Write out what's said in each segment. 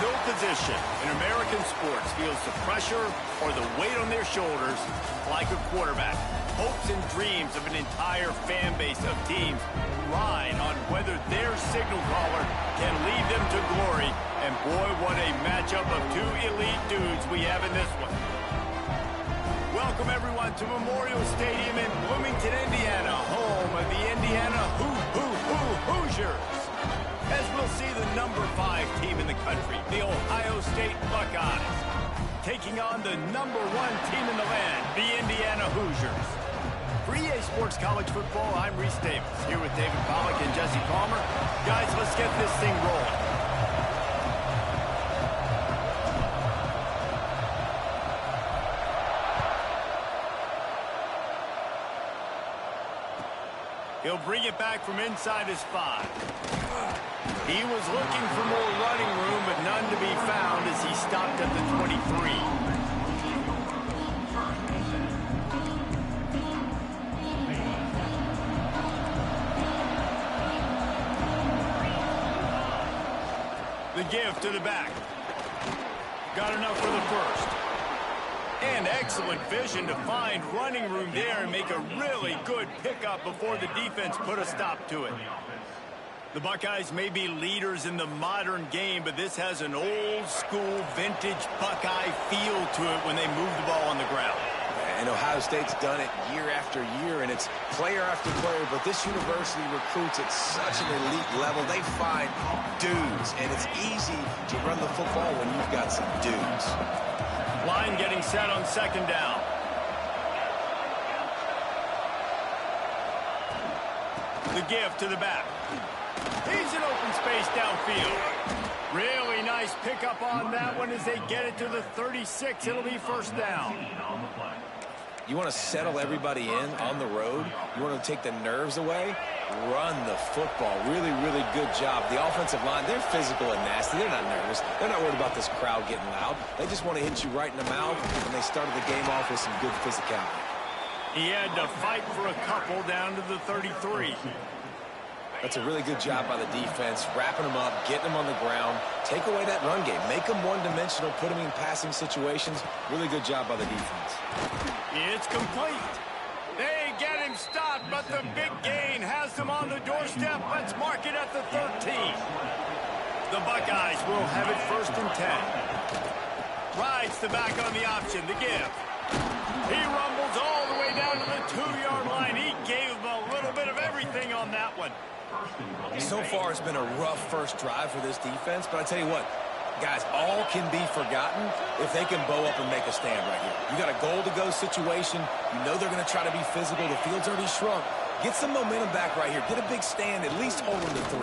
No position in American sports feels the pressure or the weight on their shoulders like a quarterback. Hopes and dreams of an entire fan base of teams ride on whether their signal caller can lead them to glory. And boy, what a matchup of two elite dudes we have in this one. Welcome, everyone, to Memorial Stadium in Bloomington, Indiana, home of the Indiana Hoosiers. As we'll see the number 5 team in the country, the Ohio State Buckeyes, taking on the number 1 team in the land, the Indiana Hoosiers. For EA Sports College Football, I'm Reese Davis, here with David Pollack and Jesse Palmer. Guys, let's get this thing rolling. He'll bring it back from inside his 5. He was looking for more running room, but none to be found as he stopped at the 23. The give to the back. Got enough for the first. And excellent vision to find running room there and make a really good pickup before the defense put a stop to it. The Buckeyes may be leaders in the modern game, but this has an old-school, vintage Buckeye feel to it when they move the ball on the ground. And Ohio State's done it year after year, and it's player after player, but this university recruits at such an elite level. They find dudes, and it's easy to run the football when you've got some dudes. Line getting set on second down. The give to the back. He's in open space downfield. Really nice pickup on that one as they get it to the 36. It'll be first down. You want to settle everybody in on the road? You want to take the nerves away? Run the football. Really, really good job. The offensive line, they're physical and nasty. They're not nervous. They're not worried about this crowd getting loud. They just want to hit you right in the mouth, and they started the game off with some good physicality. He had to fight for a couple down to the 33. That's a really good job by the defense, wrapping them up, getting them on the ground. Take away that run game. Make them one-dimensional, put them in passing situations. Really good job by the defense. It's complete. They get him stopped, but the big gain has them on the doorstep. Let's mark it at the 13. The Buckeyes will have it first and 10. Rides the back on the option, the give. He rumbles all the way down to the 2-yard line. He gave them a little bit of everything on that one. So far, it's been a rough first drive for this defense, but I tell you what, guys, all can be forgotten if they can bow up and make a stand right here. You got a goal-to-go situation. You know they're going to try to be physical. The field's already shrunk. Get some momentum back right here. Get a big stand. At least hold them to 3.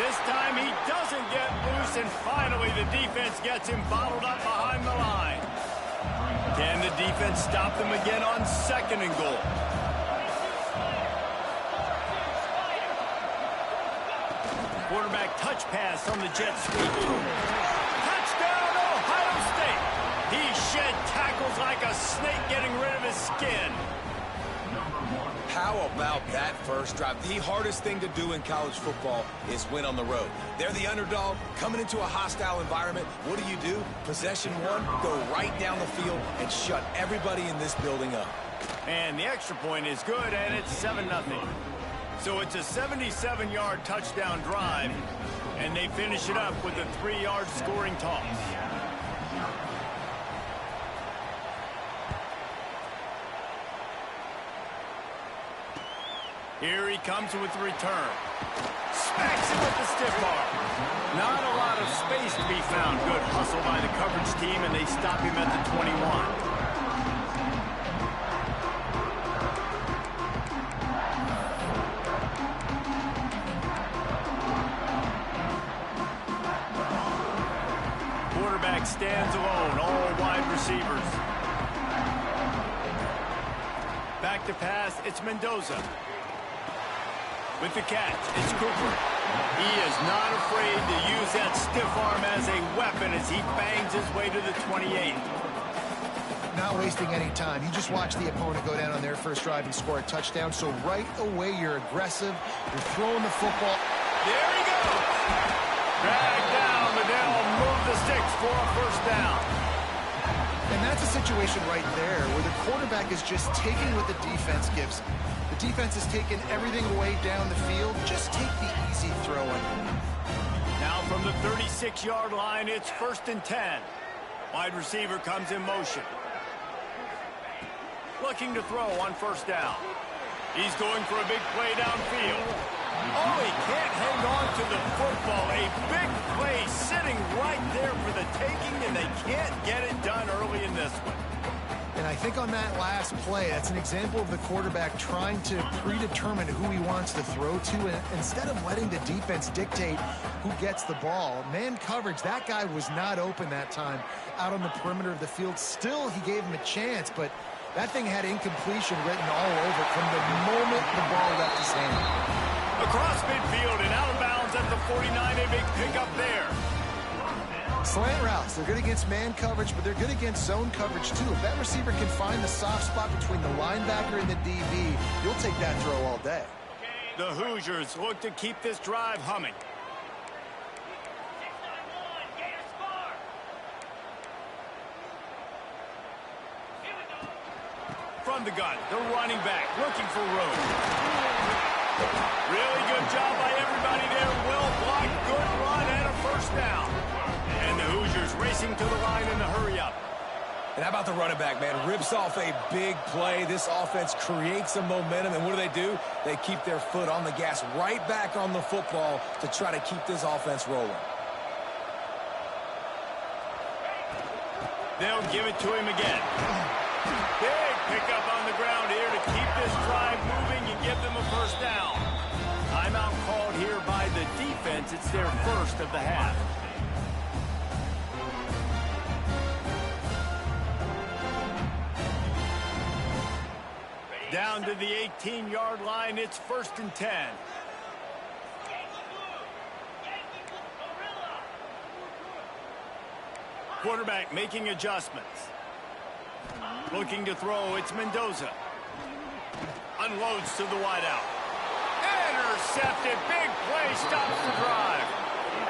This time he doesn't get loose, and finally the defense gets him bottled up behind the line. Can the defense stop them again on second and goal? Quarterback touch pass on the jet sweep. Touchdown, Ohio State. He shed tackles like a snake getting rid of his skin. How about that first drive? The hardest thing to do in college football is win on the road. They're the underdog coming into a hostile environment. What do? Possession 1, go right down the field and shut everybody in this building up. And the extra point is good, and it's 7-0. So it's a 77-yard touchdown drive, and they finish it up with a 3-yard scoring toss. Here he comes with the return. Smacks it with the stiff arm. Not a lot of space to be found. Good hustle by the coverage team, and they stop him at the 21. Quarterback stands alone, all wide receivers. Back to pass, it's Mendoza. With the catch, it's Cooper. He is not afraid to use that stiff arm as a weapon as he bangs his way to the 28. Not wasting any time. You just watch the opponent go down on their first drive and score a touchdown. So right away, you're aggressive. You're throwing the football. There he goes. Dragged down the sticks for a first down. And that's a situation right there where the quarterback is just taking what the defense gives him. The defense has taken everything away down the field. Just take the easy throw. Now from the 36-yard line, it's 1st and 10. Wide receiver comes in motion. Looking to throw on first down. He's going for a big play downfield. Oh, he can't hang on to the football. A big play sitting right there for the taking, and they can't get it done early in this one. And I think on that last play, that's an example of the quarterback trying to predetermine who he wants to throw to, and instead of letting the defense dictate who gets the ball. Man coverage, that guy was not open that time out on the perimeter of the field. Still, he gave him a chance, but that thing had incompletion written all over it from the moment the ball left his hand. Across midfield and out of bounds at the 49, a big pickup there. Slant routes, they're good against man coverage, but they're good against zone coverage too. If that receiver can find the soft spot between the linebacker and the DB, you'll take that throw all day. The Hoosiers look to keep this drive humming. From the gun, the running back looking for room. Really good job by everybody there. Well blocked, good run, and a first down. And the Hoosiers racing to the line in the hurry-up. And how about the running back, man? Rips off a big play. This offense creates some momentum, and what do? They keep their foot on the gas right back on the football to try to keep this offense rolling. They'll give it to him again. Big pickup on the ground here to keep this drive moving and give them a first down. Timeout called here by the defense. It's their first of the half. Down to the 18-yard line, it's 1st and 10. Quarterback making adjustments. Looking to throw, it's Mendoza. Unloads to the wideout. Intercepted, big play, stops the drive.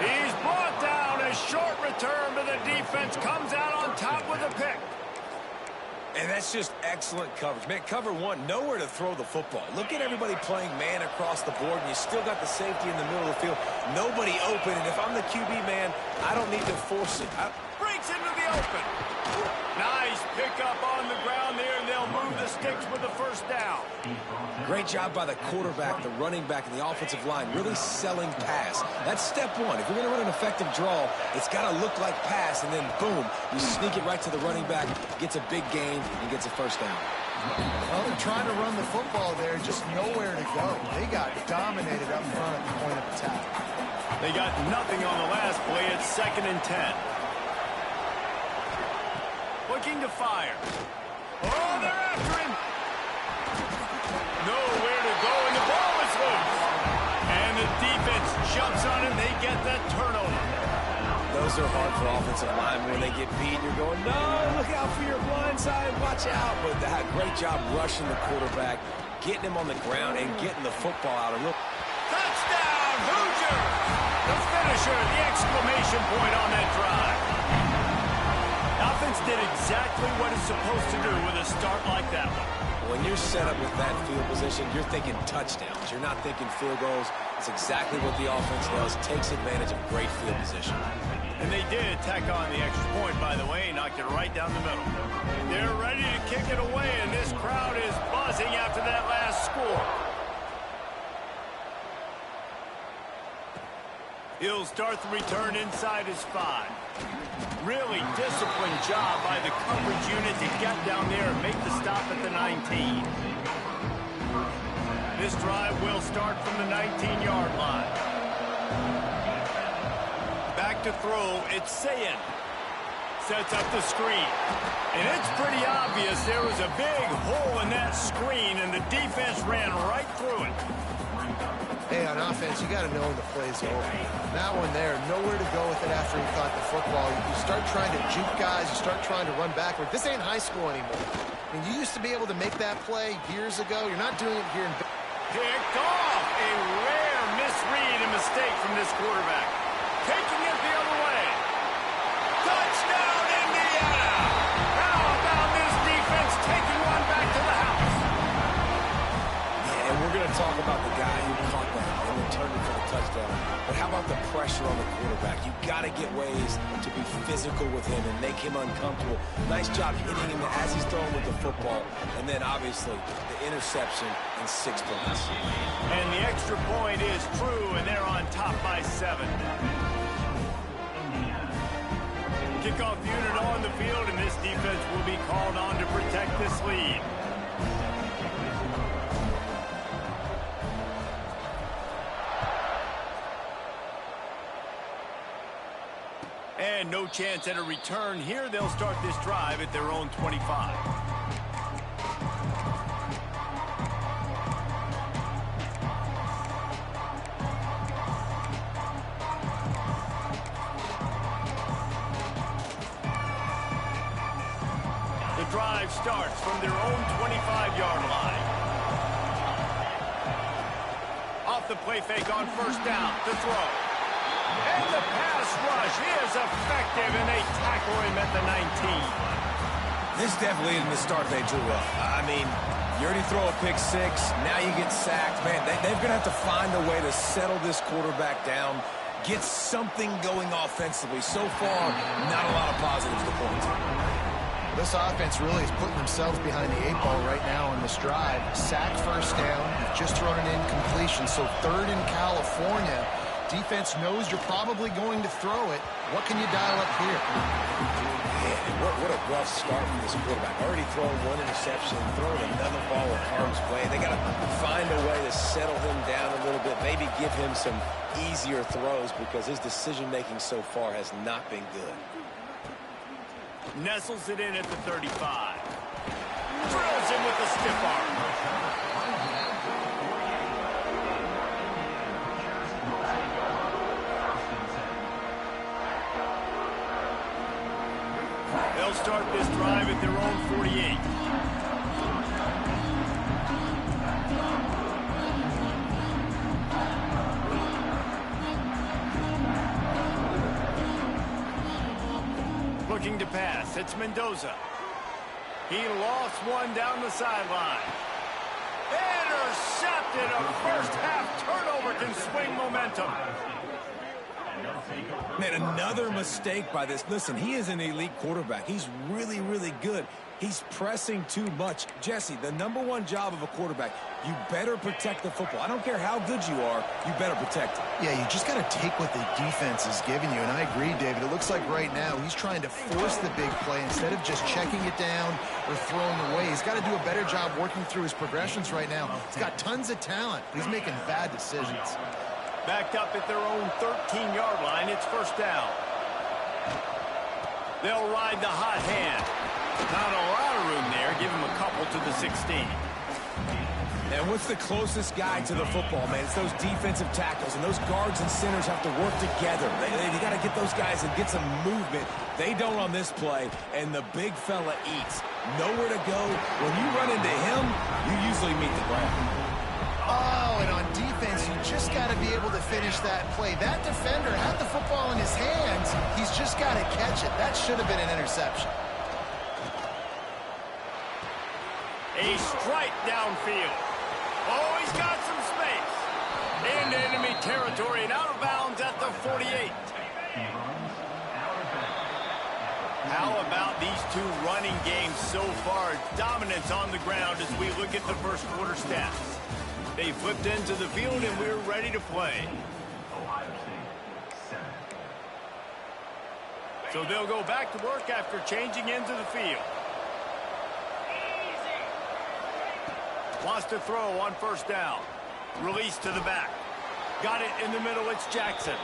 He's brought down, a short return, but the defense comes out on top with a pick. And that's just excellent coverage. Man, cover one, nowhere to throw the football. Look at everybody playing man across the board, and you still got the safety in the middle of the field. Nobody open, and if I'm the QB, man, I don't need to force it. Breaks into the open. Nice pickup on the ground there, and they'll move the sticks with the first down. Great job by the quarterback, the running back, and the offensive line, really selling pass. That's step one. If you're going to run an effective draw, it's got to look like pass, and then boom, you sneak it right to the running back, gets a big gain, and gets a first down. Well, they're trying to run the football there, just nowhere to go. They got dominated up front at the point of attack. They got nothing on the last play. It's 2nd and 10. Looking to fire. Oh, they're after him. Nowhere to go, and the ball is loose. And the defense jumps on it, and they get that turnover. Those are hard for offensive linemen. When they get beat, you're going, no, look out for your blind side, watch out. But that great job rushing the quarterback, getting him on the ground, and getting the football out. Look. Touchdown, Hoosiers! The finisher, the exclamation point on that drive. Offense did exactly what it's supposed to do with a start like that one. When you're set up with that field position, you're thinking touchdowns. You're not thinking field goals. It's exactly what the offense does. Takes advantage of great field position. And they did tack on the extra point, by the way, knocked it right down the middle. They're ready to kick it away, and this crowd is buzzing after that last score. He'll start the return inside his 5. Really disciplined job by the coverage unit to get down there and make the stop at the 19. This drive will start from the 19-yard line. Back to throw, it's Ncaa. Sets up the screen. And it's pretty obvious there was a big hole in that screen, and the defense ran right through it. Hey, on offense, you got to know when the play's over. That one there, nowhere to go with it after he caught the football. You start trying to juke guys. You start trying to run backward. This ain't high school anymore. I mean, you used to be able to make that play years ago. You're not doing it here in... Picked off. A rare misread and mistake from this quarterback. Taking it the other way. going to talk about the guy who caught that and returned it for the touchdown. But how about the pressure on the quarterback? You've got to get ways to be physical with him and make him uncomfortable. Nice job hitting him as he's throwing with the football. And then, obviously, the interception and 6 points. And the extra point is true, and they're on top by 7. Kickoff unit on the field, and this defense will be called on to protect this lead. And no chance at a return here. They'll start this drive at their own 25. The drive starts from their own 25-yard line. Off the play fake on first down to throw. And the pass rush is effective, and they tackle him at the 19. This definitely isn't the start they drew up. I mean, you already throw a pick 6, now you get sacked. Man, they're going to have to find a way to settle this quarterback down, get something going offensively. So far, not a lot of positives to point to. This offense really is putting themselves behind the 8 ball right now on this drive. Sack first down. You've just thrown an incompletion, so 3rd in California. Defense knows you're probably going to throw it. What can you dial up here? Man, what a rough start from this quarterback. Already throwing 1 interception, throwing another ball in harm's way. They got to find a way to settle him down a little bit, maybe give him some easier throws because his decision-making so far has not been good. Nestles it in at the 35. Drills him with the stiff arm. They'll start this drive at their own 48. Looking to pass, it's Mendoza. He lost one down the sideline. Intercepted. A first half turnover can swing momentum. Man, another mistake by this. Listen, he is an elite quarterback. He's really, really good. He's pressing too much. Jesse, the #1 job of a quarterback, you better protect the football. I don't care how good you are, you better protect it. Yeah, you just got to take what the defense is giving you. And I agree, David. It looks like right now he's trying to force the big play instead of just checking it down or throwing away. He's got to do a better job working through his progressions right now. He's got tons of talent. He's making bad decisions. Backed up at their own 13-yard line. It's first down. They'll ride the hot hand. Not a lot of room there. Give him a couple to the 16. And what's the closest guy to the football, man? It's those defensive tackles, and those guards and centers have to work together. They got to get those guys and get some movement. They don't on this play, and the big fella eats. Nowhere to go. When you run into him, you usually meet the ground. Oh, and on defense, you just got to be able to finish that play. That defender had the football in his hands. He's just got to catch it. That should have been an interception. A strike downfield. Oh, he's got some space. Into enemy territory and out of bounds at the 48. How about these two running games so far? Dominance on the ground as we look at the first quarter stats. They flipped into the field and we're ready to play. So they'll go back to work after changing into the field. Wants to throw on first down. Release to the back. Got it in the middle. It's Jackson.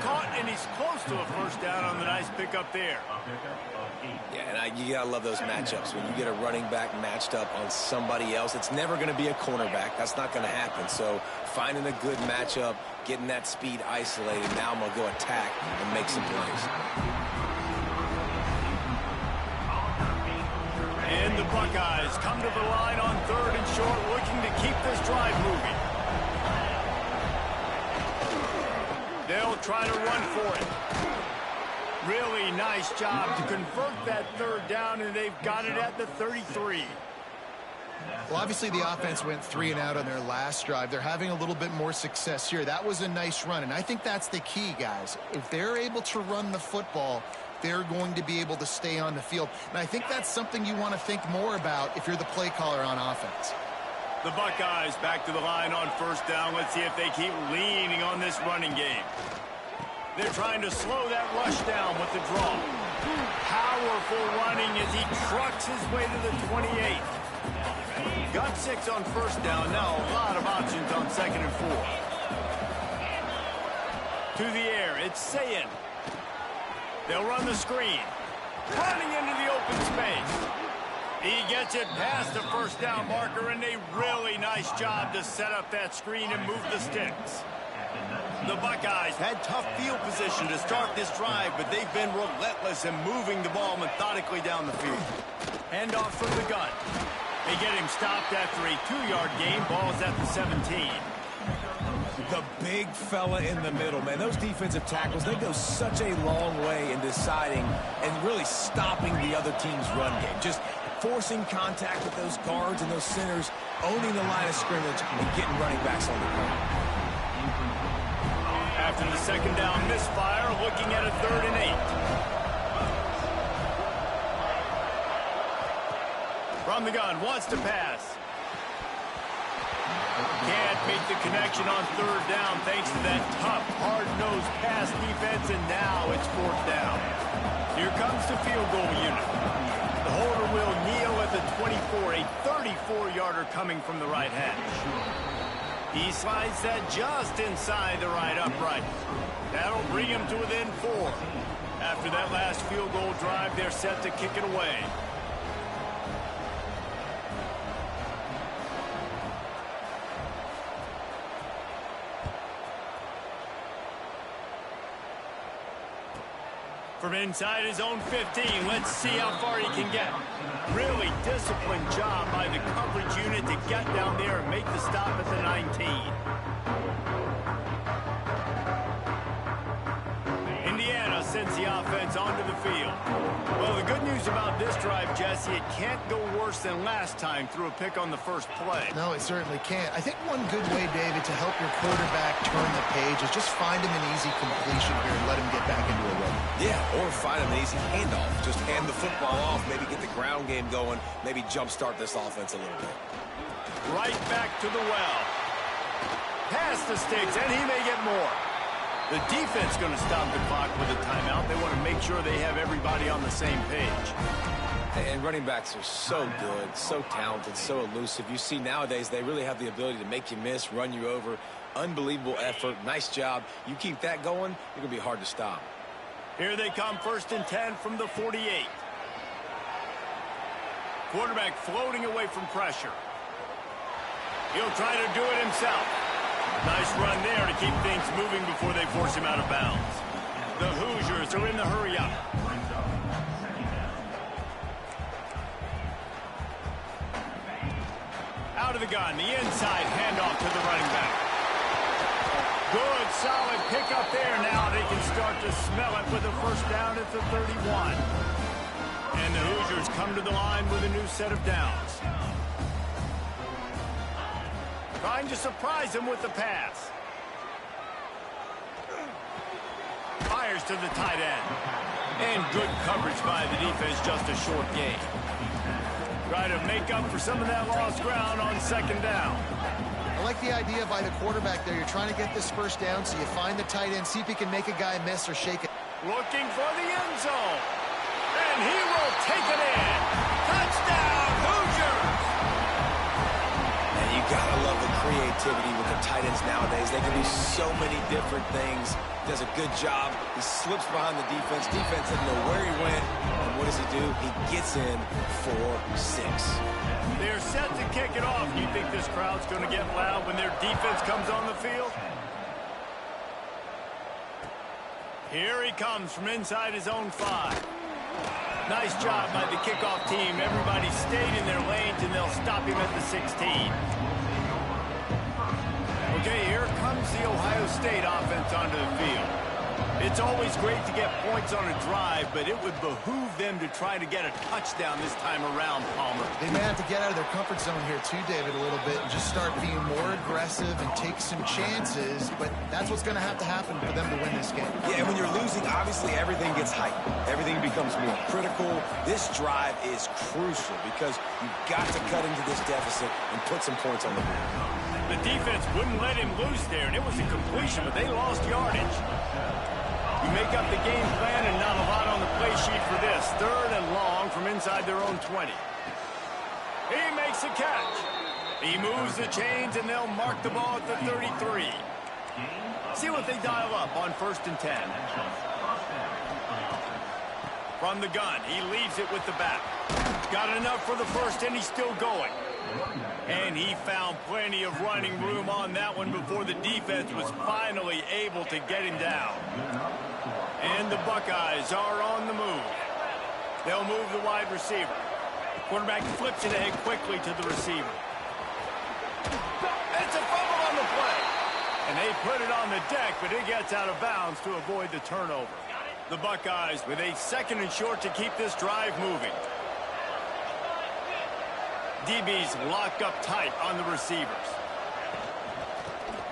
Caught, and he's close to a first down on the nice pickup there. Yeah, and you got to love those matchups. When you get a running back matched up on somebody else, it's never going to be a cornerback. That's not going to happen. So finding a good matchup, getting that speed isolated, now I'm going to go attack and make some plays. And the Buckeyes come to the line on 3rd and short, looking to keep this drive moving. They'll try to run for it. Really nice job to convert that 3rd down, and they've got it at the 33. Well, obviously the offense went 3 and out on their last drive. They're having a little bit more success here. That was a nice run, and I think that's the key, guys. If they're able to run the football, they're going to be able to stay on the field. And I think that's something you want to think more about if you're the play caller on offense. The Buckeyes back to the line on first down. Let's see if they keep leaning on this running game. They're trying to slow that rush down with the draw. Powerful running as he trucks his way to the 28. Got 6 on first down. Now a lot of options on 2nd and 4. To the air, it's Ncaa. They'll run the screen. Running into the open space. He gets it past the first down marker, and a really nice job to set up that screen and move the sticks. The Buckeyes had tough field position to start this drive, but they've been relentless in moving the ball methodically down the field. Handoff from the gun. They get him stopped after a 2-yard gain. Ball's at the 17. The big fella in the middle, man. Those defensive tackles, they go such a long way in deciding and really stopping the other team's run game. Just forcing contact with those guards and those centers, owning the line of scrimmage, and getting running backs on the ground. After the 2nd down misfire, looking at a 3rd and 8. From the gun, wants to pass. Can't make the connection on 3rd down thanks to that tough, hard-nosed pass defense, and now it's 4th down. Here comes the field goal unit. The holder will kneel at the 24, a 34-yarder coming from the right hash. He slides that just inside the right upright. That'll bring him to within 4. After that last field goal drive, they're set to kick it away. From inside his own 15, let's see how far he can get. Really disciplined job by the coverage unit to get down there and make the stop at the 19. Indiana sends the offense onto the field. Well, the good news about this drive, Jesse, it can't go worse than last time through a pick on the first play. No, it certainly can't. I think one good way, David, to help your quarterback turn the page is just find him an easy completion here and let him get back into a rhythm. Yeah, or find him an easy handoff. Just hand the football off, maybe get the ground game going, maybe jumpstart this offense a little bit. Right back to the well. Past the sticks, and he may get more. The defense going to stop the clock with a timeout. They want to make sure they have everybody on the same page. And running backs are so good, so talented, so elusive. You see nowadays they really have the ability to make you miss, run you over. Unbelievable effort. Nice job. You keep that going, you're going to be hard to stop. Here they come, 1st and 10 from the 48. Quarterback floating away from pressure. He'll try to do it himself. Nice run there to keep things moving before they force him out of bounds. The Hoosiers are in the hurry-up. Out of the gun, the inside handoff to the running back. Good, solid pickup there. Now they can start to smell it with a 1st down at the 31. And the Hoosiers come to the line with a new set of downs. Trying to surprise him with the pass. Fires to the tight end. And good coverage by the defense, just a short gain. Try to make up for some of that lost ground on 2nd down. I like the idea by the quarterback there. You're trying to get this 1st down, so you find the tight end, see if he can make a guy miss or shake it. Looking for the end zone. And he will take it in. Touchdown, Hoosiers! And you gotta love the creativity with the tight ends nowadays. They can do so many different things. Does a good job. He slips behind the defense. Defense doesn't know where he went. And what does he do? He gets in for 6. They're set to kick it off. Do you think this crowd's going to get loud when their defense comes on the field? Here he comes from inside his own 5. Nice job by the kickoff team. Everybody stayed in their lanes, and they'll stop him at the 16. Okay, here comes the Ohio State offense onto the field. It's always great to get points on a drive, but it would behoove them to try to get a touchdown this time around, Palmer. They may have to get out of their comfort zone here too, David, a little bit and just start being more aggressive and take some chances, but that's what's going to happen for them to win this game. Yeah, and when you're losing, obviously everything gets hyped. Everything becomes more critical. This drive is crucial because you've got to cut into this deficit and put some points on the board. The defense wouldn't let him loose there, and it was a completion, but they lost yardage. You make up the game plan and not a lot on the play sheet for this. 3rd and long from inside their own 20. He makes a catch. He moves the chains, and they'll mark the ball at the 33. See what they dial up on 1st and 10. From the gun, he leaves it with the back. Got enough for the first, and he's still going. And he found plenty of running room on that one before the defense was finally able to get him down. And the Buckeyes are on the move. They'll move the wide receiver. Quarterback flips it ahead quickly to the receiver. It's a fumble on the play. And they put it on the deck, but it gets out of bounds to avoid the turnover. The Buckeyes with a 2nd and short to keep this drive moving. DB's locked up tight on the receivers.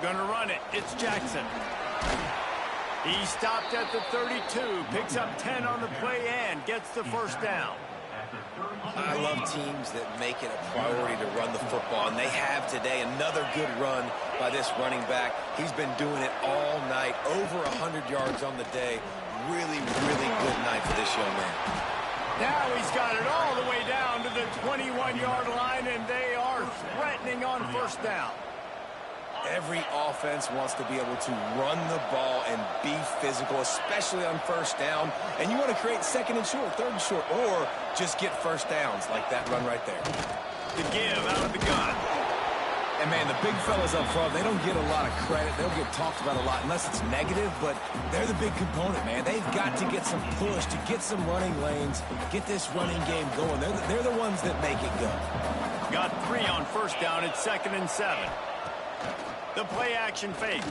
Gonna run it. It's Jackson. He stopped at the 32, picks up 10 on the play and gets the first down. I love teams that make it a priority to run the football, and they have today. Another good run by this running back. He's been doing it all night, over 100 yards on the day. Really, really good night for this young man. Now he's got it all the way down to the 21-yard line, and they are threatening on 1st down. Every offense wants to be able to run the ball and be physical, especially on 1st down. And you want to create 2nd and short, 3rd and short, or just get 1st downs like that run right there. The give out of the gun. And, man, the big fellas up front, they don't get a lot of credit. They'll get talked about a lot unless it's negative, but they're the big component, man. They've got to get some push, to get some running lanes, get this running game going. They're the ones that make it go. Got 3 on 1st down at 2nd and 7. The play action fake.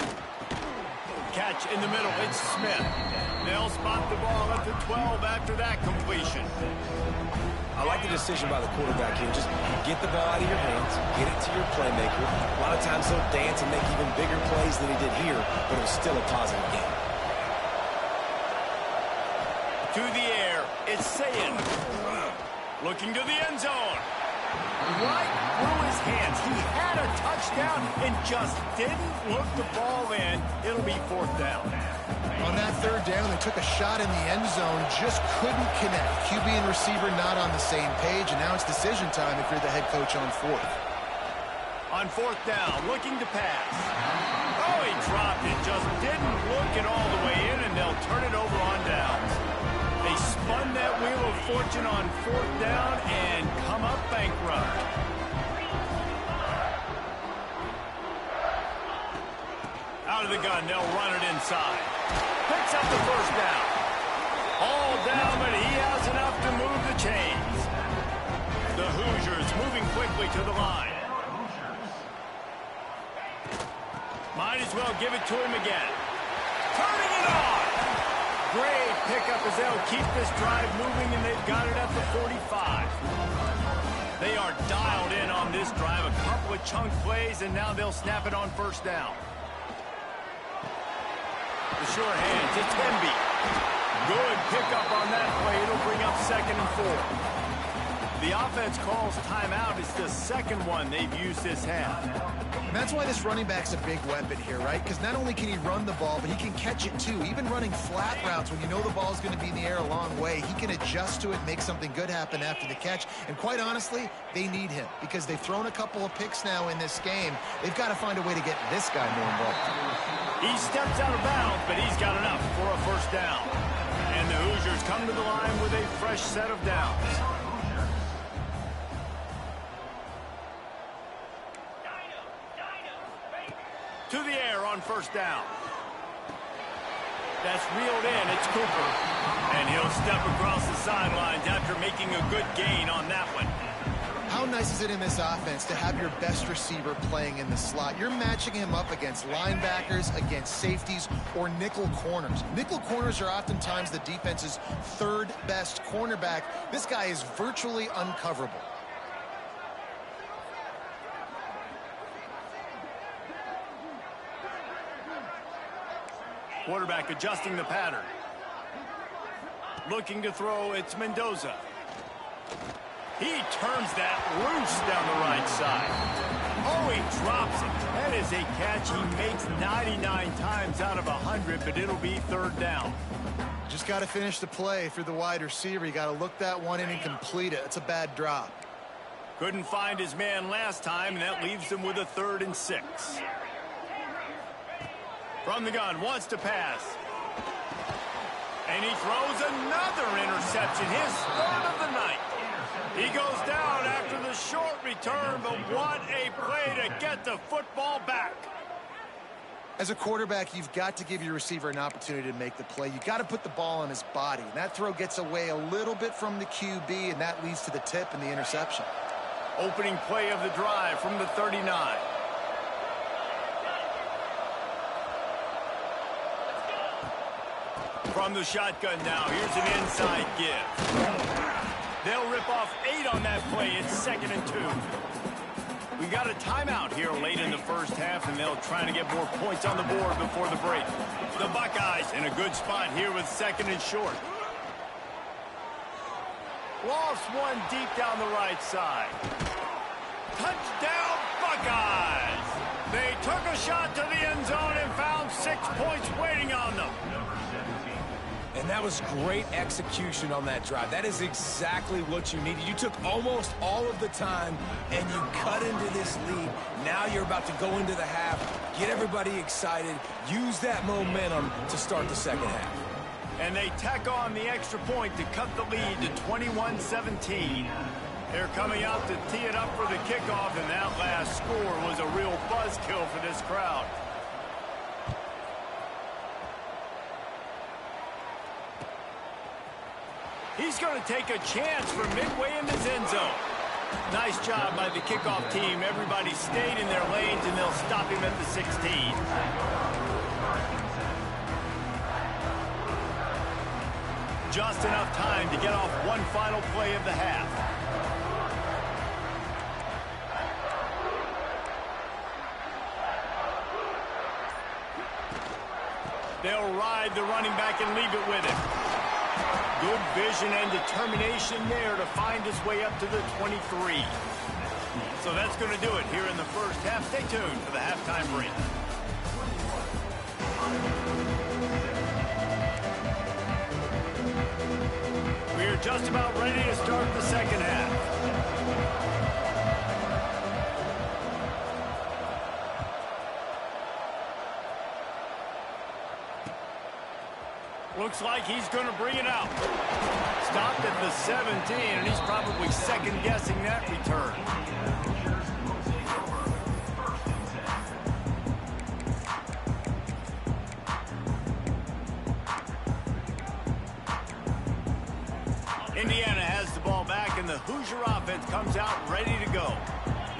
Catch in the middle. It's Smith. They'll spot the ball at the 12 after that completion. I like the decision by the quarterback here. Just get the ball out of your hands, get it to your playmaker. A lot of times he'll dance and make even bigger plays than he did here, but it was still a positive game. To the air, it's Ncaa. Looking to the end zone. Right through his hands. He had a touchdown and just didn't look the ball in. It'll be 4th down. On that 3rd down, they took a shot in the end zone, just couldn't connect. QB and receiver not on the same page, and now it's decision time if you're the head coach on 4th. On 4th down, looking to pass. Oh, he dropped it. Just didn't look it all the way in, and they'll turn it over on downs. They spun that wheel of fortune on 4th down and come up bankrupt. Out of the gun, they'll run it inside. Picks up the 1st down. All down, but he has enough to move the chains. The Hoosiers moving quickly to the line. Might as well give it to him again. Turning it on. Great pickup as they'll keep this drive moving, and they've got it at the 45. They are dialed in on this drive. A couple of chunk plays, and now they'll snap it on 1st down. The short hands, it's Hemby. Good pickup on that play. It'll bring up 2nd and 4. The offense calls timeout. It's the 2nd one they've used this half. And that's why this running back's a big weapon here, right? Because not only can he run the ball, but he can catch it too. Even running flat routes when you know the ball's going to be in the air a long way, he can adjust to it, make something good happen after the catch. And quite honestly, they need him because they've thrown a couple of picks now in this game. They've got to find a way to get this guy more involved. He steps out of bounds, but he's got enough for a 1st down. And the Hoosiers come to the line with a fresh set of downs. To the air on 1st down. That's reeled in. It's Cooper. And he'll step across the sidelines after making a good gain on that one. How nice is it in this offense to have your best receiver playing in the slot? You're matching him up against linebackers, against safeties, or nickel corners. Nickel corners are oftentimes the defense's third best cornerback. This guy is virtually uncoverable. Quarterback adjusting the pattern. Looking to throw, it's Mendoza. He turns that loose down the right side. Oh, he drops it. That is a catch he makes 99 times out of 100, but it'll be third down. Just got to finish the play for the wide receiver. You got to look that one in and complete it. It's a bad drop. Couldn't find his man last time, and that leaves him with a 3rd and 6. From the gun, wants to pass. And he throws another interception, his 3rd of the night. He goes down after the short return, but what a play to get the football back. As a quarterback, you've got to give your receiver an opportunity to make the play. You've got to put the ball on his body. And that throw gets away a little bit from the QB, and that leads to the tip and the interception. Opening play of the drive from the 39. From the shotgun now, here's an inside give. They'll rip off 8 on that play. It's 2nd and 2. We got a timeout here late in the first half, and they'll try to get more points on the board before the break. The Buckeyes in a good spot here with 2nd and short. Lost one deep down the right side. Touchdown, Buckeyes! They took a shot to the end zone and found 6 points waiting on them. And that was great execution on that drive. That is exactly what you needed. You took almost all of the time, and you cut into this lead. Now you're about to go into the half, get everybody excited, use that momentum to start the second half. And they tack on the extra point to cut the lead to 21-17. They're coming out to tee it up for the kickoff, and that last score was a real buzzkill for this crowd. He's going to take a chance from midway in his end zone. Nice job by the kickoff team. Everybody stayed in their lanes, and they'll stop him at the 16. Just enough time to get off one final play of the half. They'll ride the running back and leave it with him. Good vision and determination there to find his way up to the 23. So that's going to do it here in the first half. Stay tuned for the halftime break. We're just about ready to start the second half. Looks like he's going to bring it out. Stopped at the 17, and he's probably second-guessing that return. Indiana has the ball back, and the Hoosier offense comes out ready to go.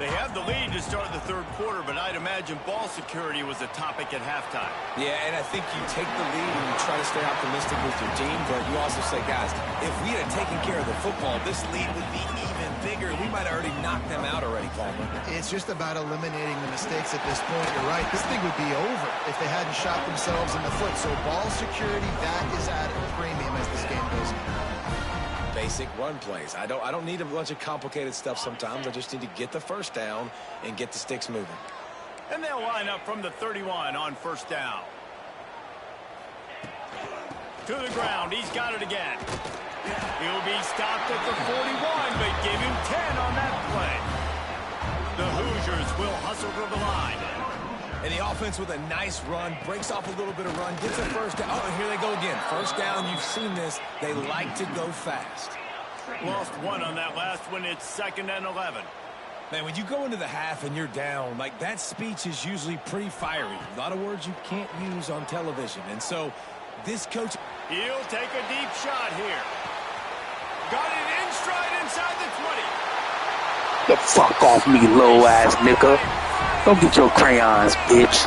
They have the lead to start the third quarter, but I'd imagine ball security was a topic at halftime. Yeah, and I think you take the lead and you try to stay optimistic with your team, but you also say, guys, if we had taken care of the football, this lead would be even bigger. We might have already knocked them out already, Palmer. It's just about eliminating the mistakes at this point. You're right. This thing would be over if they hadn't shot themselves in the foot. So ball security, that is at a premium as this game goes on. Basic run plays. I don't need a bunch of complicated stuff sometimes. I just need to get the first down and get the sticks moving. And they'll line up from the 31 on first down. To the ground. He's got it again. He'll be stopped at the 41, but give him 10 on that play. The Hoosiers will hustle to the line. And the offense with a nice run, breaks off a little bit of run, gets a first down. Oh, and here they go again. First down, you've seen this. They like to go fast. Lost one on that last one. It's 2nd and 11. Man, when you go into the half and you're down, like that speech is usually pretty fiery. A lot of words you can't use on television. And so this coach... He'll take a deep shot here. Got it in stride inside the 20. The fuck off me, low ass nigga. Go get your crayons, bitch.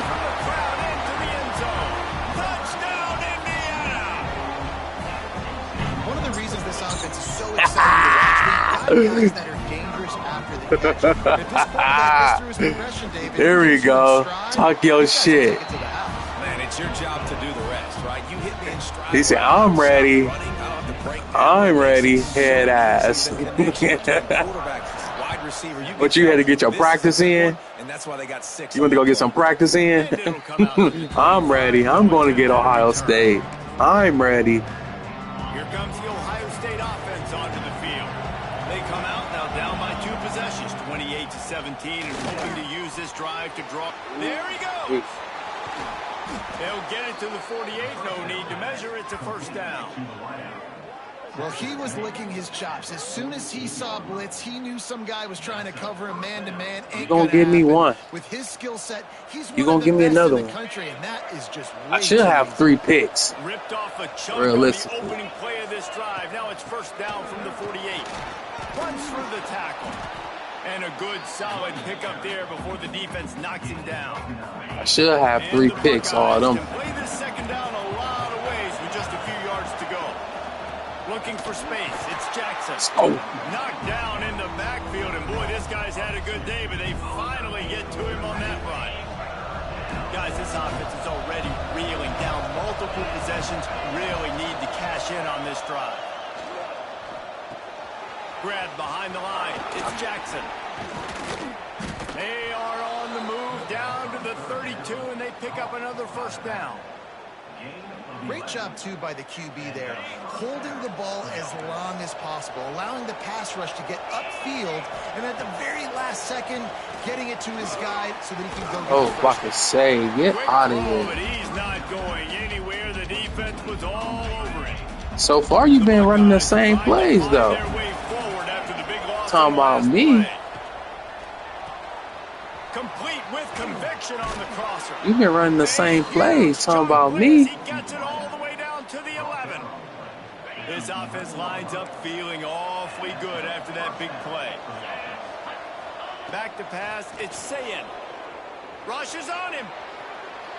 One of the reasons this offense is so exciting to watch, we got guys that are dangerous after the catch. If this quarterback gets through his progression, David, Here we go. Talk your shit. Man, it's your job to do the rest, right? You hit me in stride. He said, I'm ready. I'm ready, head ass. But you had to get your practice in? And that's why they got 6. You want to go get some practice in? I'm ready. I'm going to get Ohio State. I'm ready. Here comes the Ohio State offense onto the field. They come out now down by 2 possessions, 28-17, and hoping to use this drive to draw. There he goes. They'll get it to the 48. No need to measure it to first down. Well, he was licking his chops. As soon as he saw blitz, he knew some guy was trying to cover him man-to-man. You gonna give me one. With his skill set, he's You one gonna of the give me best another in the one. country, and that is just I should have 3 picks. Ripped off a chunk Realistic. of the opening play of this drive. Now it's first down from the 48. Runs through the tackle. And a good, solid pickup there before the defense knocks him down. I should have 3 picks, all of them. Play this second down a lot of ways with just a few yards to go. Looking for space. It's Jackson. Oh. Knocked down in the backfield. And boy, this guy's had a good day, but they finally get to him on that run. Guys, this offense is already reeling down multiple possessions. Really need to cash in on this drive. Grab behind the line. It's Jackson. They are on the move down to the 32, and they pick up another first down. Great job, too, by the QB there, holding the ball as long as possible, allowing the pass rush to get upfield, and at the very last second, getting it to his guy so that he can go. Oh, fucking say, get out of here. But he's not going anywhere. The defense was all over it. So far, you've been running the same plays, though. Talking about me. Complete with conviction on the crosser. You've been running the same plays. Talking about me. He gets it all the way down to the 11. This offense lines up feeling awfully good after that big play. Back to pass. It's Sayin. Rushes on him.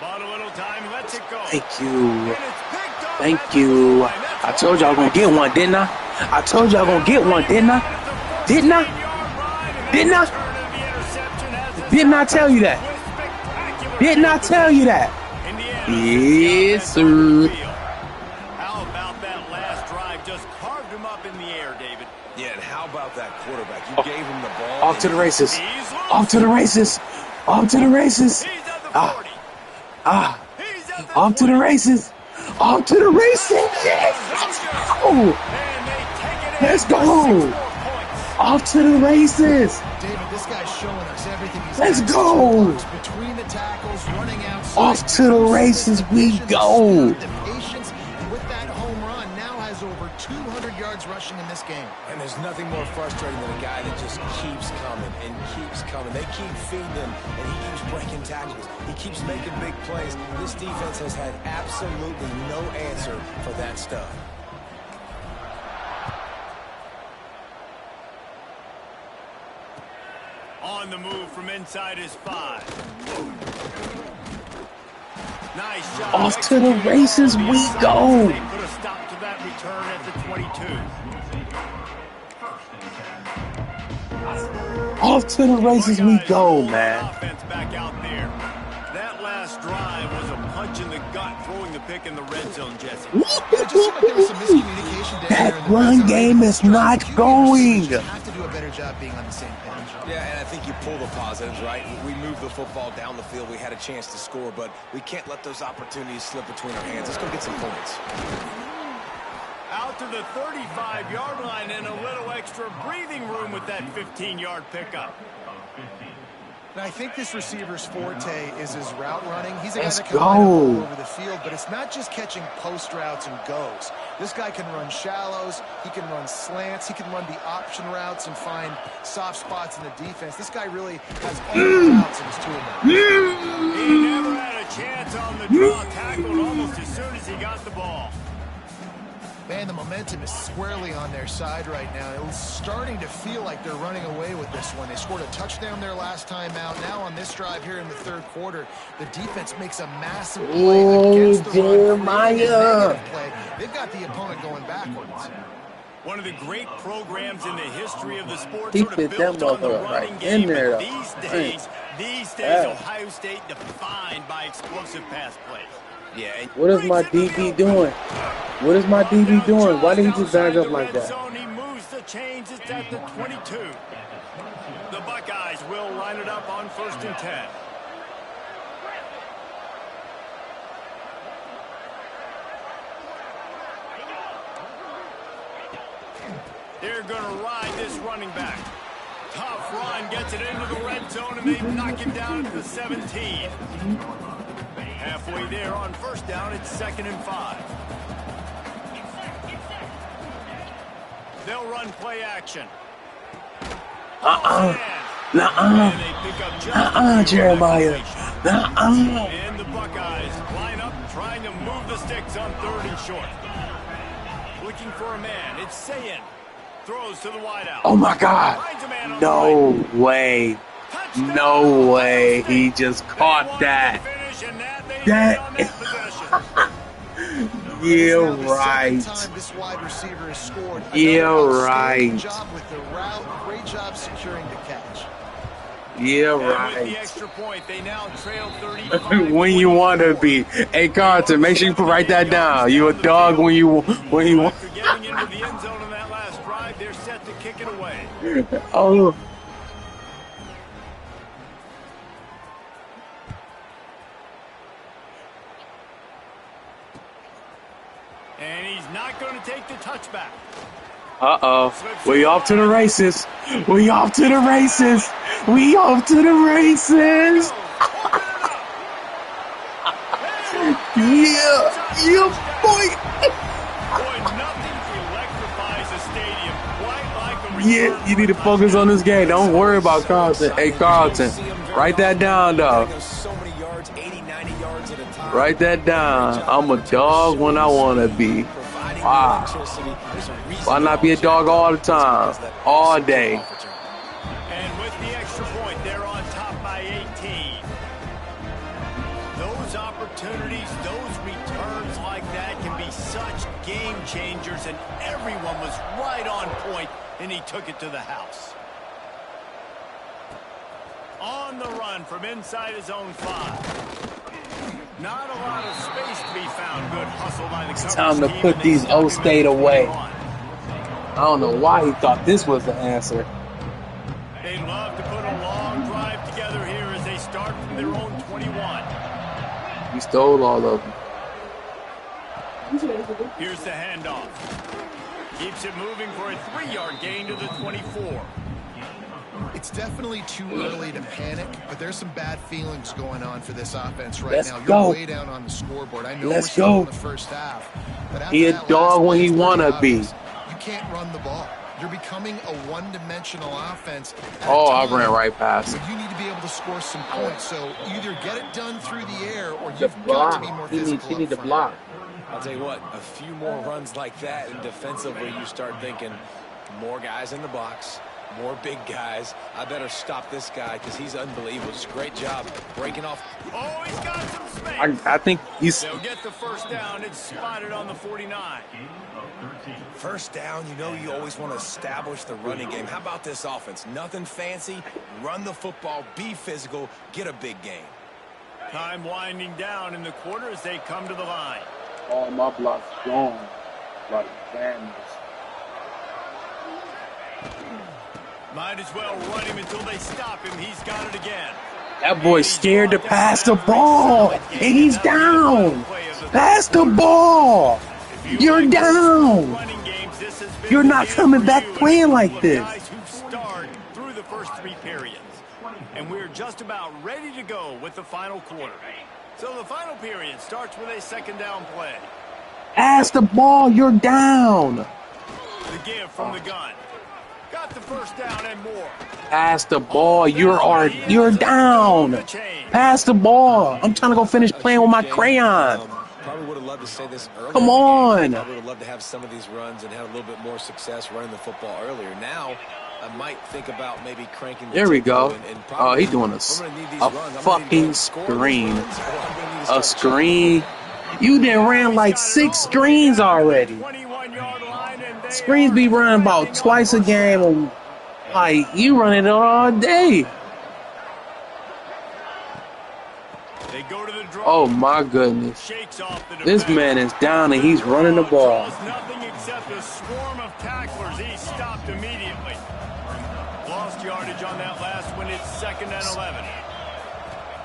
Bought a little time. Lets it go. Thank you. Thank you. I told y'all gonna get one, didn't I? I told y'all gonna get one, didn't I? Didn't I? Didn't I? Didn't I tell you that? Didn't I tell you that? Yes, sir. How about that last drive? Just carved him up in the air, David. Yeah, and how about that quarterback? You gave him the ball. Off to the races. Off to the races. Off to the races. Off to the races. Off to the races. Yes. Let's go. Let's go. Off to the races. David, this guy's showing us everything he's Let's go. Between the tackles, running outside. Off to the races we go. The patience with that home run now has over 200 yards rushing in this game. And there's nothing more frustrating than a guy that just keeps coming and keeps coming. They keep feeding him, and he keeps breaking tackles. He keeps making big plays. This defense has had absolutely no answer for that stuff. On the move from inside his 5. Nice job. Off to the races we go. They put a stop to that return at the 22. Off to the races we go, man. Offense back out there. That last drive was a punch in the gut, throwing the pick in the red zone, Jesse. Yeah, it just seemed like there was some miscommunication down there in That the run red zone. game is not going. You have to do a better job being on the same page. Yeah, and I think you pull the positives, right? We moved the football down the field. We had a chance to score, but we can't let those opportunities slip between our hands. Let's go get some points. Out to the 35-yard line and a little extra breathing room with that 15-yard pickup. And I think this receiver's forte is his route running. He's a guy Let's that can line up go. all over the field, but it's not just catching post routes and goes. This guy can run shallows, he can run slants, he can run the option routes and find soft spots in the defense. This guy really has all the routes in his toolbox. He never had a chance on the draw, tackled almost as soon as he got the ball. Man, the momentum is squarely on their side right now. It was starting to feel like they're running away with this one. They scored a touchdown their last time out. Now on this drive here in the third quarter, the defense makes a massive play against the Jeremiah. play. They've got the opponent going backwards. One of the great programs in the history of the sport, He sort of fit that built on the motherfucker running right game. in there, But though. these days, Yeah. Ohio State defined by explosive pass plays. Yeah. What is my DB doing? What is my DB doing? Why did he just back up like that? Zone, he moves the chains. It's at the 22. The Buckeyes will line it up on 1st and 10. They're going to ride this running back. Tough run, gets it into the red zone, and they knock him down at the 17. Halfway there on 1st down, it's 2nd and 5. They'll run play action. Jeremiah. And the Buckeyes line up, trying to move the sticks on 3rd and short. Looking for a man. It's Sayin. Throws to the wideout. Oh my God. No way. No way. He just caught that. Yeah, right. Yeah, right. Great job securing the catch. Yeah, With the right. extra point, they now trail 35. When you want to be. Hey, Carlton, make sure you write that down. You a dog when you want. After getting into the end zone on that last drive, they're set to kick it away. Oh. And he's not going to take the touchback. Uh-oh. We off to the races. We off to the races. We off to the races. Yeah, boy. Boy, nothing electrifies a stadium quite like a Yeah, you need to focus on this game. Don't worry about Carlton. Hey, Carlton, write that down, dog. So many yards, 80, 90 yards at a time. Write that down. I'm a dog when I want to be. Wow. Why not be a dog all the time? All day. And with the extra point, they're on top by 18. Those opportunities, those returns like that can be such game changers, and everyone was right on point, and he took it to the house. On the run from inside his own 5. Not a lot of space to be found. Good hustle by the coverage Time to team, put and they these stop him O-State at the away. 21. I don't know why he thought this was the answer. They love to put a long drive together here as they start from their own 21. He stole all of them. Here's the handoff. Keeps it moving for a 3-yard gain to the 24. It's definitely too early to panic, but there's some bad feelings going on for this offense right Let's now. go. You're way down on the scoreboard. I know Let's we're still go. in the first half. But after He a that dog last when play, he it's pretty wanna be. obvious. You can't run the ball. You're becoming a one-dimensional offense. Oh, I ran right past So him. you need to be able to score some points. So either get it done through the air, or you've got to be more physical. He need to up front. block. I'll tell you what, a few more runs like that, and defensively you start thinking more guys in the box, more big guys. I better stop this guy because he's unbelievable. Just great job breaking off. Oh, he's got some space. I think he's. They'll get the first down. It's spotted on the 49. First down, you know you always want to establish the running game. How about this offense? Nothing fancy. Run the football, be physical, get a big gain. Time winding down in the quarter as they come to the line. All my blocks gone. Like damn. Might as well run him until they stop him. He's got it again. That boy's scared to pass the ball, and he's down. Pass the ball. You're down. You're not coming back playing like this. Guys who starred through the first 3 periods. And we're just about ready to go with the final quarter. So the final period starts with a 2nd down play. Pass the ball. You're down. The give from the gun. Got the first down and more. Pass the ball. You're down. Pass the ball. I'm trying to go finish playing with my crayon. probably would have loved to say this earlier. Come on. I would have loved to have some of these runs and have a little bit more success running the football earlier. Now, I might think about maybe cranking the There we go. oh, he's doing a fucking screen. A screen. You done ran like 6 screens already. Screens be running about twice a game. Like, you running it all day. Oh, my goodness. This man is down and he's running the ball. Nothing except a swarm of tacklers. He stopped immediately. Lost yardage on that last one. It's 2nd and 11.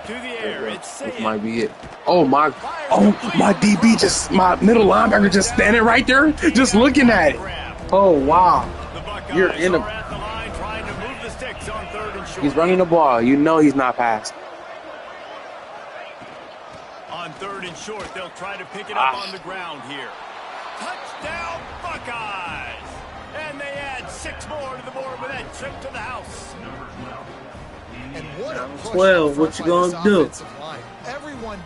To the air. It's This might be it. Oh, my DB just, my middle linebacker just standing right there, just looking at it. Oh, wow. You're in a... He's running the ball. You know he's not passing. On 3rd and short, they'll try to pick it up on the ground here. Touchdown, Buckeyes! And they add 6 more to the board with that trip to the house. And what a push 12, what you gonna do?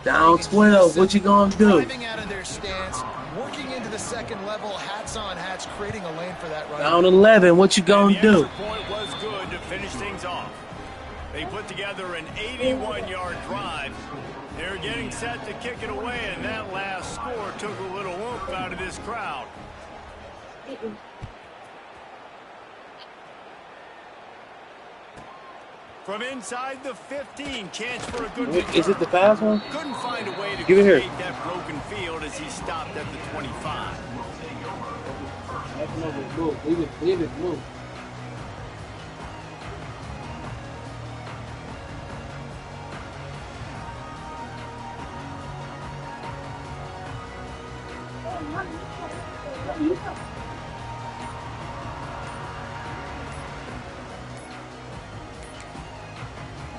Down 12, what you gonna do? Driving out of their stance, working into the second level, hats on hats, creating a lane for that run. Down 11, what you gonna do? The point was good to finish things off. They put together an 81-yard drive. They're getting set to kick it away, and that last score took a little oomph out of this crowd. From inside the 15, chance for a good return. Is it the fast one? Couldn't find a way to Give it here. create that broken field as he stopped at the 25. Leave it, move.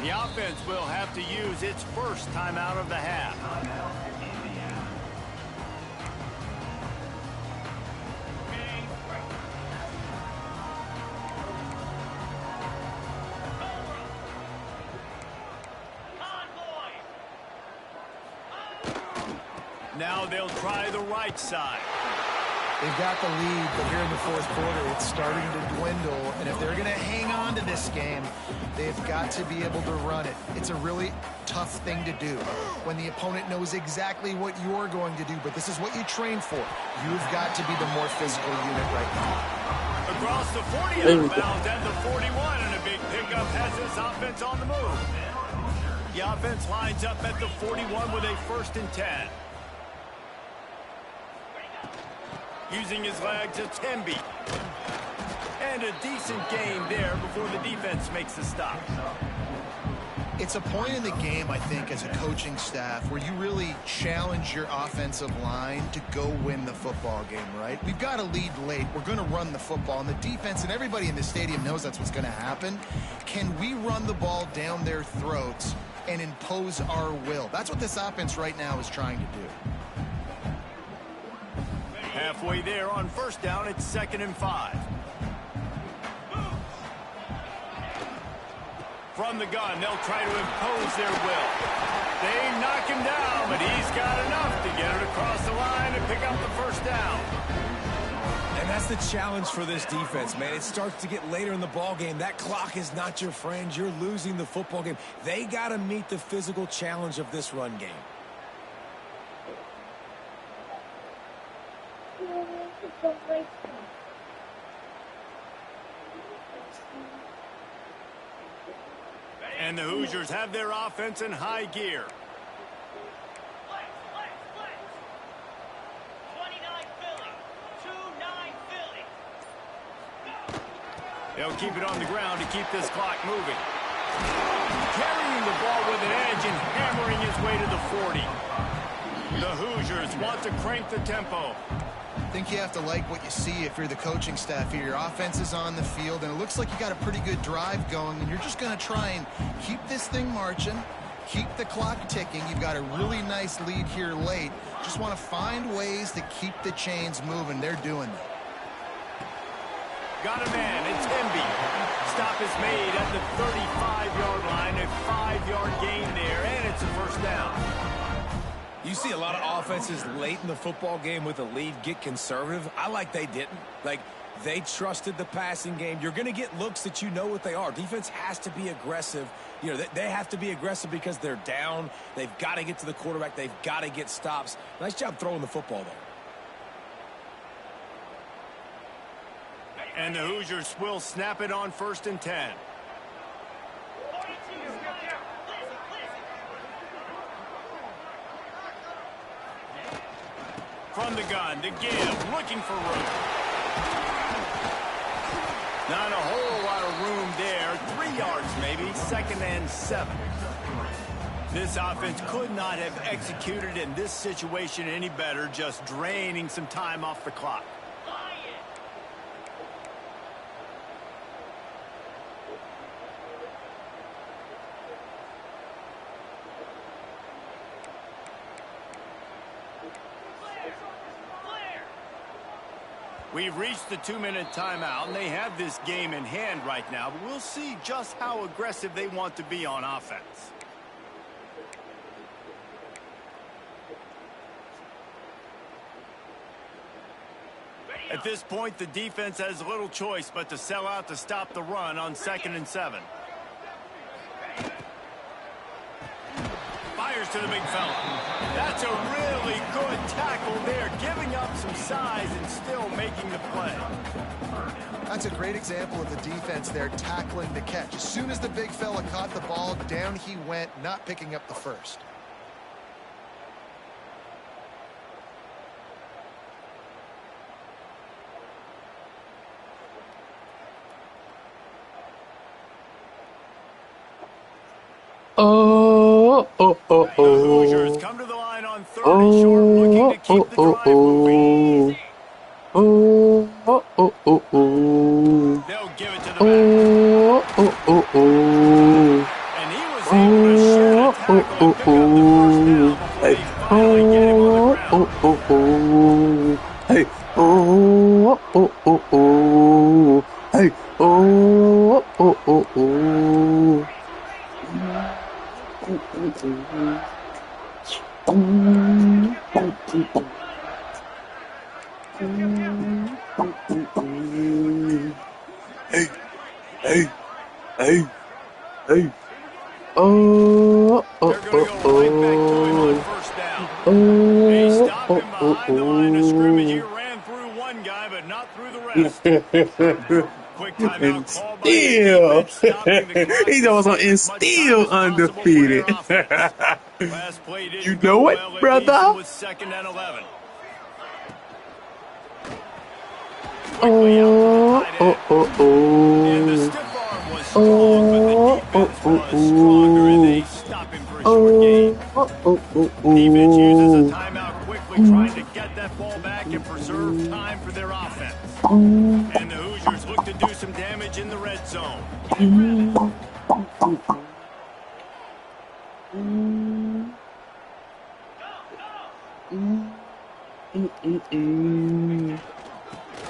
The offense will have to use its first timeout of the half. Now they'll try the right side. They've got the lead, but here in the 4th quarter, it's starting to dwindle. And if they're going to hang on to this game, they've got to be able to run it. It's a really tough thing to do when the opponent knows exactly what you're going to do, but this is what you train for. You've got to be the more physical unit right now. Across the 40 out of bounds and the 41, and a big pickup has this offense on the move. The offense lines up at the 41 with a 1st and 10. Using his legs, it's Temby. And a decent gain there before the defense makes the stop. It's a point in the game, I think, as a coaching staff where you really challenge your offensive line to go win the football game, right? We've got to lead late. We're going to run the football. And the defense and everybody in the stadium knows that's what's going to happen. Can we run the ball down their throats and impose our will? That's what this offense right now is trying to do. Halfway there on 1st down, it's 2nd and 5. From the gun, they'll try to impose their will. They knock him down, but he's got enough to get it across the line and pick up the 1st down. And that's the challenge for this defense, man. It starts to get later in the ball game. That clock is not your friend. You're losing the football game. They got to meet the physical challenge of this run game. And the Hoosiers have their offense in high gear. They'll keep it on the ground to keep this clock moving. Carrying the ball with an edge and hammering his way to the 40. The Hoosiers want to crank the tempo. I think you have to like what you see if you're the coaching staff here. Your offense is on the field, and it looks like you got a pretty good drive going, and you're just going to try and keep this thing marching, keep the clock ticking. You've got a really nice lead here late. Just want to find ways to keep the chains moving. They're doing that. Got a man, it's Temby. Stop is made at the 35-yard line, a 5-yard gain there, and it's a 1st down. You see a lot of offenses late in the football game with a lead get conservative. I like they didn't. Like, they trusted the passing game. You're going to get looks that you know what they are. Defense has to be aggressive. You know, they have to be aggressive because they're down. They've got to get to the quarterback. They've got to get stops. Nice job throwing the football there. And the Hoosiers will snap it on 1st and 10. From the gun, the give, looking for room. Not a whole lot of room there. 3 yards maybe, 2nd and 7. This offense could not have executed in this situation any better, just draining some time off the clock. We've reached the 2-minute timeout, and they have this game in hand right now, but we'll see just how aggressive they want to be on offense. At this point, the defense has little choice but to sell out to stop the run on 2nd and 7. Fires to the big fella. That's a really good tackle there, giving up some size and still making the play. That's a great example of the defense there tackling the catch. As soon as the big fella caught the ball, down he went, not picking up the first. The Hoosiers come to the line on 3rd and short, looking to keep the drive moving. They'll give it to the back. And he was able to shed a tackle and pick up the first down before they finally get him on the ground. They're going to go right back to him on 1st down. They stopped him behind the line of scrimmage. He ran through one guy, but not through the rest. Quick timeout call by the defense, stopping the clock. He's also in still undefeated. Last play didn't You know go it, well. It brother? leaves them with 2nd and 11. Quickly out to the tight end. And the stiff arm was strong, but the defense was stronger, and they stop him for a short gain. Defense uses a timeout quickly, trying to get that ball back and preserve time for their offense. And the Hoosiers look to do some damage in the red zone.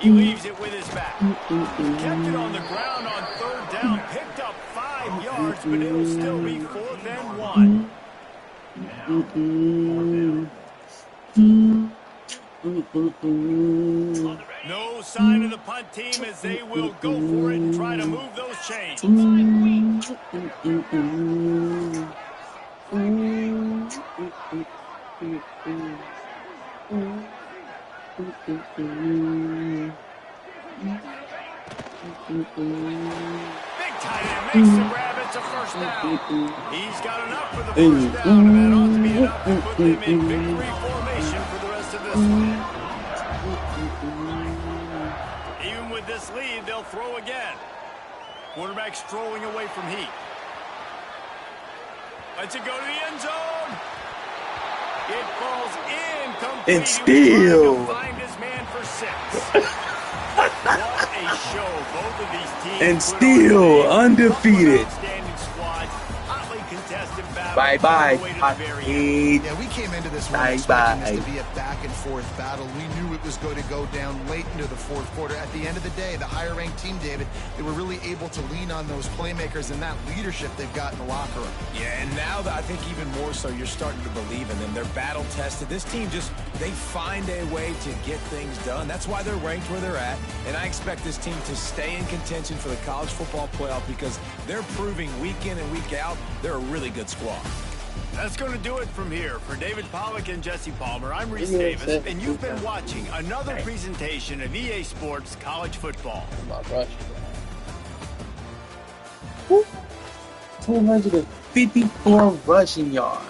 He leaves it with his back. Kept it on the ground on 3rd down. Picked up 5 yards, but it'll still be 4th and 1. No sign of the punt team as they will go for it and try to move those chains. Big tight end makes the grab. It's a 1st down. He's got enough for the 1st down, and that ought to be enough to put them in victory formation for the rest of this one. Even with this lead, they'll throw again. Quarterback strolling away from heat. Lets it go to the end zone. It falls incomplete. And still. Find his man for 6. What a show both of these teams And still undefeated. Outstanding squad, hotly contested battle. Bye-bye. Yeah, we came into this one expecting this to be a back-and-forth battle. We knew it was going to go down late into the fourth quarter. At the end of the day, the higher-ranked team, David, they were really able to lean on those playmakers and that leadership they've got in the locker room. Yeah, and now I think even more so, you're starting to believe in them. They're battle-tested. This team they find a way to get things done. That's why they're ranked where they're at, and I expect this team to stay in contention for the college football playoff because they're proving week in and week out they're a really good squad. That's going to do it from here. For David Pollack and Jesse Palmer, I'm Reese Davis, and you've been watching another presentation of EA Sports College Football. 254 rushing yards.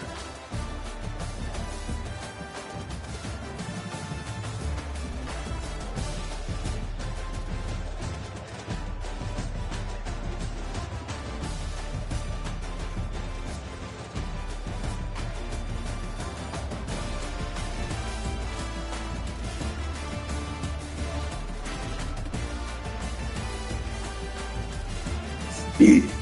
Yeah.